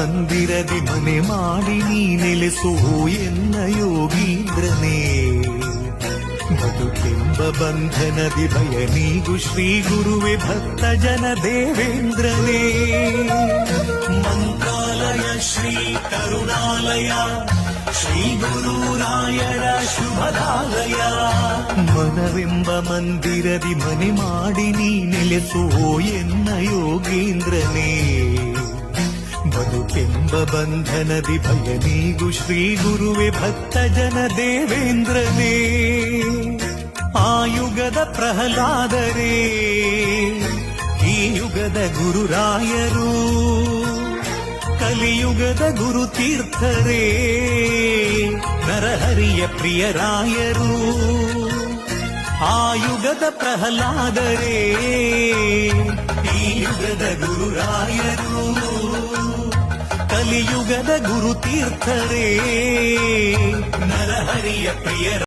ಮಂದಿರದಿ ಮನೆ ಮಾಡಿ ನೀ ನೆಲೆಸೋ ಎನ್ನ ಯೋಗೀಂದ್ರನೇ. ಬದುಕೆಂಬ ಬಂಧನದಿ ಭಯ ನೀಗು ಶ್ರೀ ಗುರುವೆ ಭಕ್ತ ಜನ ದೇವೇಂದ್ರನೇ. ಮಂತ್ರಾಲಯ ಶ್ರೀ ಕರುಣಾಲಯ ಶ್ರೀ ಗುರುರಾಯರ ಶುಭದಾಲಯ. ಮನವೆಂಬ ಮಂದಿರದಿ ಮನೆ ಮಾಡಿ ನೀ ನೆಲೆಸೋ ಎನ್ನ ಯೋಗೀಂದ್ರನೇ. ಬದುಕೆಂಬ ಬಂಧನದಿ ಭಯ ನೀಗು ಶ್ರೀ ಗುರುವೆ ಭಕ್ತ ಜನ ದೇವೇಂದ್ರನೇ. ಆ ಯುಗದ ಪ್ರಹ್ಲಾದರೇ ಈ ಯುಗದ ಗುರುರಾಯರು, ಕಲಿಯುಗದ ಗುರುತೀರ್ಥರೇ ನರಹರಿಯ ಪ್ರಿಯರಾಯರು. ಆ ಯುಗದ ಪ್ರಹ್ಲಾದರೇ ಈ ಯುಗದ ಗುರುರಾಯರು, ಕಲಿಯುಗದ ಗುರುತೀರ್ಥರೇ ನರಹರಿಯ ಪ್ರಿಯರ